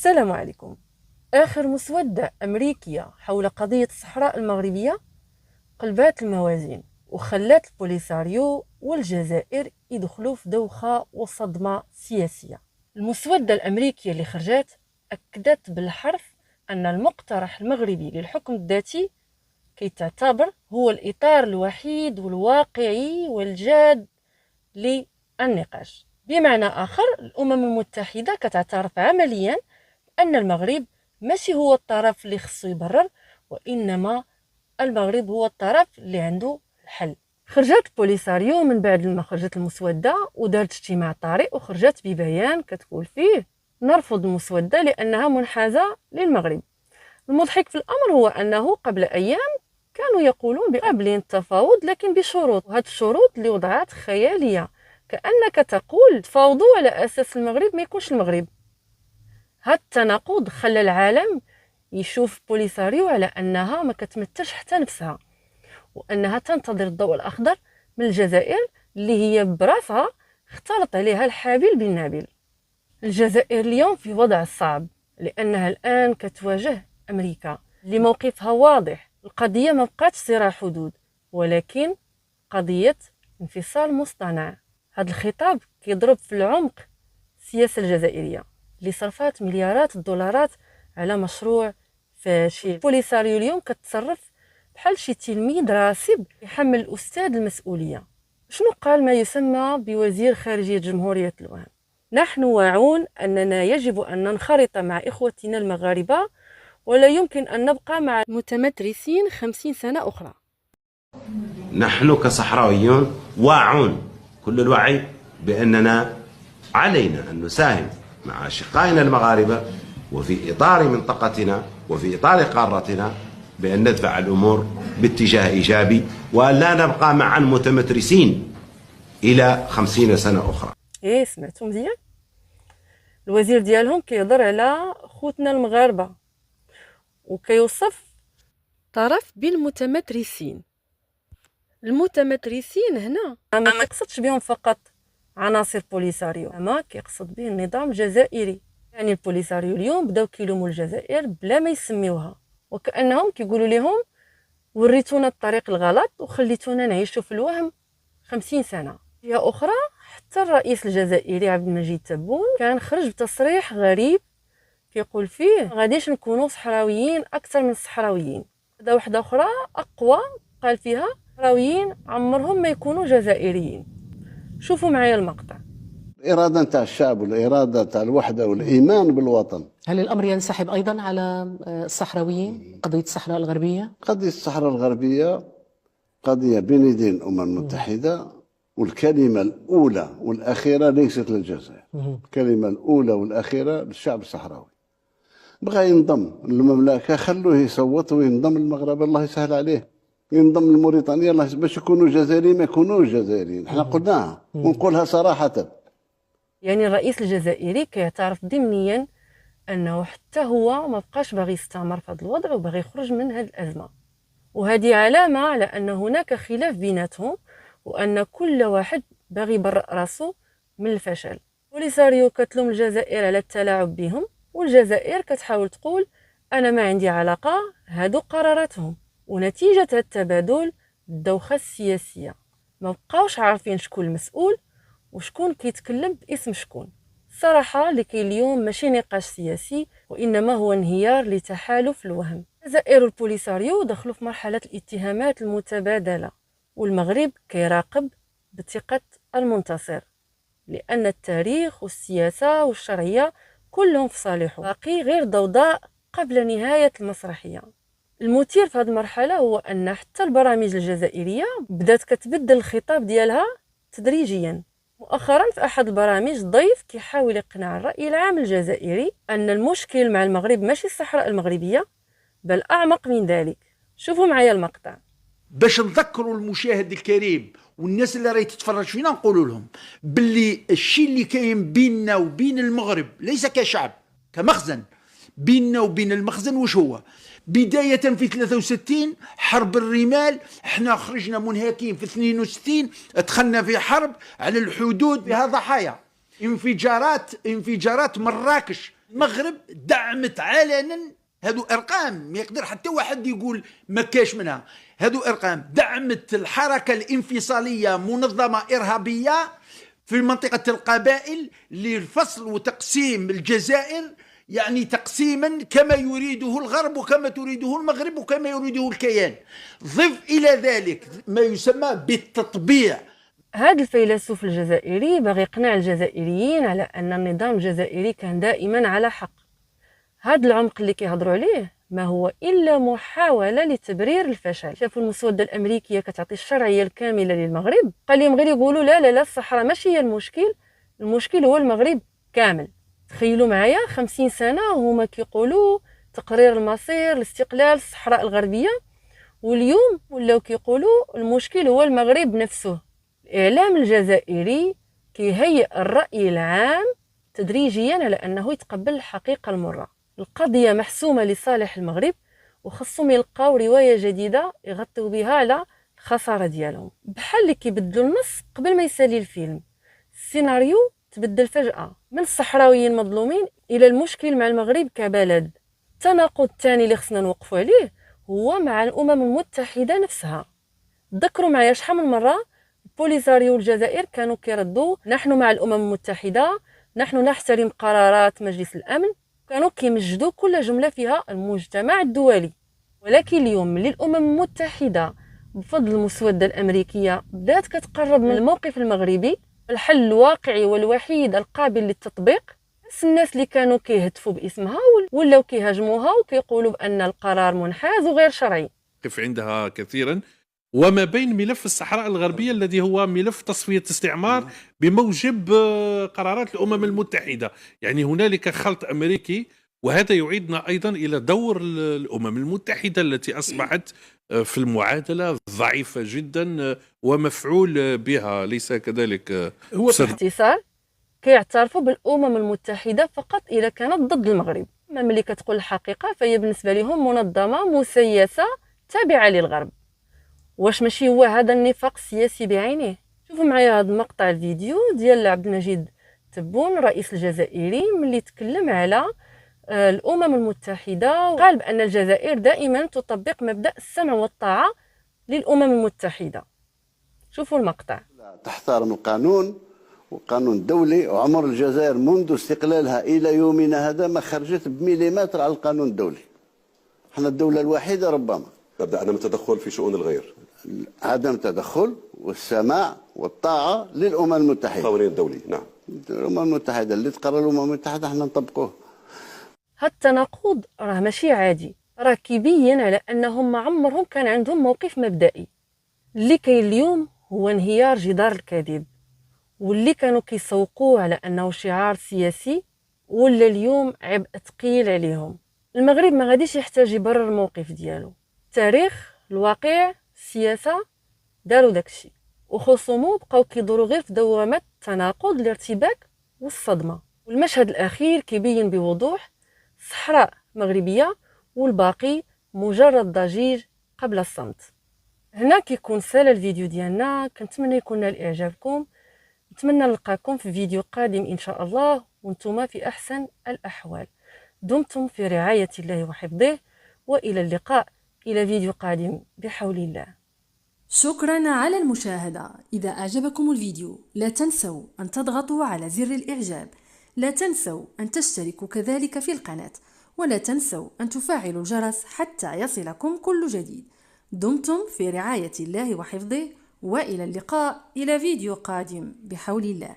السلام عليكم. آخر مسودة أمريكية حول قضية الصحراء المغربية قلبات الموازين وخلات البوليساريو والجزائر يدخلوا في دوخة وصدمة سياسية. المسودة الأمريكية اللي خرجت أكدت بالحرف أن المقترح المغربي للحكم الذاتي كي تعتبر هو الإطار الوحيد والواقعي والجاد للنقاش. بمعنى آخر، الأمم المتحدة كتعترف عمليا أن المغرب ماشي هو الطرف اللي خصو يبرر، وإنما المغرب هو الطرف اللي عنده الحل. خرجت بوليساريو من بعد ما خرجت المسودة ودارت اجتماع طارئ وخرجت ببيان كتقول فيه نرفض المسودة لأنها منحازة للمغرب. المضحك في الأمر هو أنه قبل أيام كانوا يقولون بقابلين التفاوض لكن بشروط، وهذه الشروط اللي وضعات خيالية، كأنك تقول تفاوضوا على أساس المغرب ما يكونش المغرب. هذا التناقض خلى العالم يشوف بوليساريو على أنها ما كتمثلش حتى نفسها، وأنها تنتظر الضوء الأخضر من الجزائر اللي هي براسها اختلط عليها الحابل بالنابل. الجزائر اليوم في وضع صعب لأنها الآن كتواجه أمريكا اللي موقفها واضح. القضية ما بقاتش صراع حدود، ولكن قضية انفصال مصطنع. هذا الخطاب كيضرب في العمق السياسة الجزائرية اللي صرفات مليارات الدولارات على مشروع فاشل. بوليساريو اليوم كتصرف بحال شي تلميذ راسب يحمل الأستاذ المسؤولية. شنو قال ما يسمى بوزير خارجية جمهورية الوهام؟ نحن واعون أننا يجب أن ننخرط مع إخوتنا المغاربة ولا يمكن أن نبقى مع المتمترسين 50 سنة أخرى. نحن كصحراويون واعون كل الوعي بأننا علينا أن نساهم مع أشقائنا المغاربة وفي إطار منطقتنا وفي إطار قارتنا بأن ندفع الأمور باتجاه إيجابي، وأن لا نبقى مع المتمترسين إلى 50 سنة أخرى. سمعتوا مزيان؟ الوزير ديالهم كيهضر على خوتنا المغاربة وكيوصف طرف بالمتمترسين. المتمترسين هنا ما كيقصدش بهم فقط عناصر بوليساريو، اما كيقصد به النظام الجزائري. يعني البوليساريو اليوم بداو كيلوموا الجزائر بلا ما يسميوها، وكأنهم كيقولوا لهم وريتونا الطريق الغلط وخليتونا نعيشوا في الوهم 50 سنة. جهة أخرى، حتى الرئيس الجزائري عبد المجيد تبون كان خرج بتصريح غريب كيقول فيه غاديش نكونوا صحراويين أكثر من الصحراويين. هذا وحدة أخرى أقوى قال فيها صحراويين عمرهم ما يكونوا جزائريين. شوفوا معايا المقطع. الإرادة نتاع الشعب والإرادة نتاع الوحدة والإيمان بالوطن. هل الأمر ينسحب أيضا على الصحراويين؟ قضية الصحراء الغربية؟ قضية الصحراء الغربية قضية بين يدين الأمم المتحدة، والكلمة الأولى والأخيرة ليست للجزائر. الكلمة الأولى والأخيرة للشعب الصحراوي. بغى ينضم للمملكة خلوه يصوت وينضم المغرب، الله يسهل عليه. ينضم لموريتانيا الله باش يكونوا جزائريين، ما يكونوش جزائريين. احنا قلناها ونقولها صراحة. يعني الرئيس الجزائري كيعترف ضمنيا أنه حتى هو ما بقاش باغي يستمر في هذا الوضع وباغي يخرج من هذه الأزمة، وهذه علامة على أن هناك خلاف بيناتهم وأن كل واحد باغي يبرأ راسه من الفشل. بوليساريو كتلوم الجزائر على التلاعب بهم، والجزائر كتحاول تقول أنا ما عندي علاقة، هادو قراراتهم. ونتيجة هذا التبادل الدوخة السياسية ما بقاوش عارفين شكون المسؤول وشكون كيتكلم باسم شكون. الصراحة اللي كاين اليوم ماشي نقاش سياسي، وإنما هو انهيار لتحالف الوهم. الجزائر والبوليساريو دخلوا في مرحلة الاتهامات المتبادلة، والمغرب كيراقب بثقة المنتصر، لأن التاريخ والسياسة والشرعية كلهم في صالحه. باقي غير ضوضاء قبل نهاية المسرحية. المثير في هذه المرحلة هو أن حتى البرامج الجزائرية بدات كتبدل الخطاب ديالها تدريجيا. مؤخرا في أحد البرامج ضيف كيحاول يقنع الرأي العام الجزائري أن المشكل مع المغرب ماشي الصحراء المغربية بل أعمق من ذلك. شوفوا معايا المقطع باش نذكروا المشاهد الكريم والناس اللي راهي تتفرج فينا، نقولوا لهم باللي الشيء اللي كاين بيننا وبين المغرب ليس كشعب، كمخزن بيننا وبين المخزن. وش هو؟ بداية في 63 حرب الرمال، احنا خرجنا منهكين. في 62 دخلنا في حرب على الحدود، فيها ضحايا. انفجارات مراكش المغرب دعمت علنا، هذو ارقام ما يقدر حتى واحد يقول ما كاش منها، هذو ارقام دعمت الحركه الانفصاليه منظمه ارهابيه في منطقه القبائل للفصل وتقسيم الجزائر، يعني تقسيما كما يريده الغرب وكما تريده المغرب وكما يريده الكيان. ضف الى ذلك ما يسمى بالتطبيع. هذا الفيلسوف الجزائري باغي يقنع الجزائريين على ان النظام الجزائري كان دائما على حق. هذا العمق اللي كيهضروا عليه ما هو الا محاوله لتبرير الفشل. شافوا المسوده الامريكيه كتعطي الشرعيه الكامله للمغرب، قال لهم غير يقولوا لا لا لا الصحراء ماشي هي المشكل هو المغرب كامل. تخيلوا معايا 50 سنه وهما كيقولوا تقرير المصير، الاستقلال، الصحراء الغربيه، واليوم ولاو كيقولوا المشكل هو المغرب نفسه. الإعلام الجزائري كيهيئ الرأي العام تدريجيا على أنه يتقبل الحقيقة المرة. القضية محسومة لصالح المغرب وخصهم يلقاو رواية جديدة يغطوا بها على الخسارة ديالهم، بحال اللي كيبدلوا النص قبل ما يسالي الفيلم. السيناريو تبدل فجأة من الصحراويين مظلومين إلى المشكل مع المغرب كبلد. التناقض الثاني اللي خصنا نوقفوا عليه هو مع الأمم المتحدة نفسها. تذكروا معايا شحال من مرة البوليساريو والجزائر كانوا كيردوا نحن مع الأمم المتحدة، نحن نحترم قرارات مجلس الأمن، كانوا كيمجدوا كل جملة فيها المجتمع الدولي. ولكن اليوم ملي الأمم المتحدة بفضل المسودة الأمريكية بدات كتقرب من الموقف المغربي، الحل الواقعي والوحيد القابل للتطبيق، الناس اللي كانوا كيهتفوا باسمها ولاو كيهاجموها وكيقولوا بأن القرار منحاز وغير شرعي. قف عندها كثيرا. وما بين ملف الصحراء الغربية الذي هو ملف تصفية استعمار بموجب قرارات الأمم المتحدة، يعني هنالك خلط أمريكي، وهذا يعيدنا أيضا إلى دور الأمم المتحدة التي أصبحت في المعادلة ضعيفة جدا ومفعول بها، ليس كذلك؟ هو باختصار كيعترفوا بالأمم المتحدة فقط إذا كانت ضد المغرب، أما ملي كتقول الحقيقة فهي بالنسبة لهم منظمة مسيسة تابعة للغرب. واش ماشي هو هذا النفاق السياسي بعينه؟ شوفوا معايا هذا المقطع الفيديو ديال عبد المجيد تبون الرئيس الجزائري ملي تكلم على الأمم المتحدة، قال بأن الجزائر دائما تطبق مبدأ السمع والطاعة للأمم المتحدة. شوفوا المقطع. تحترم القانون والقانون الدولي، وعمر الجزائر منذ استقلالها إلى يومنا هذا ما خرجت بمليمتر على القانون الدولي. احنا الدولة الوحيدة ربما. مبدأ عدم التدخل في شؤون الغير، عدم التدخل والسماع والطاعة للأمم المتحدة، القوانين الدولي. نعم، الأمم المتحدة اللي تقرر الأمم المتحدة احنا نطبقوه. هاد التناقض راه ماشي عادي، راه كيبين على أنهم ما عمرهم كان عندهم موقف مبدئي. اللي كاين اليوم هو انهيار جدار الكذب، واللي كانوا كيسوقوه على أنه شعار سياسي ولا اليوم عبء ثقيل عليهم. المغرب ما غاديش يحتاج يبرر الموقف ديالو، التاريخ، الواقع، السياسة داروا داكشي، وخصومو بقاو كيدوروا غير في دوامات التناقض، الارتباك والصدمة. والمشهد الأخير كيبين بوضوح صحراء مغربية والباقي مجرد ضجيج قبل الصمت. هنا كيكون سال الفيديو ديالنا، كنتمنى يكون نال إعجابكم، نتمنى نلقاكم في فيديو قادم إن شاء الله وانتم في أحسن الأحوال. دمتم في رعاية الله وحفظه، وإلى اللقاء إلى فيديو قادم بحول الله. شكرا على المشاهدة. إذا أعجبكم الفيديو لا تنسوا أن تضغطوا على زر الإعجاب، لا تنسوا أن تشتركوا كذلك في القناة، ولا تنسوا أن تفعلوا الجرس حتى يصلكم كل جديد. دمتم في رعاية الله وحفظه، وإلى اللقاء إلى فيديو قادم بحول الله.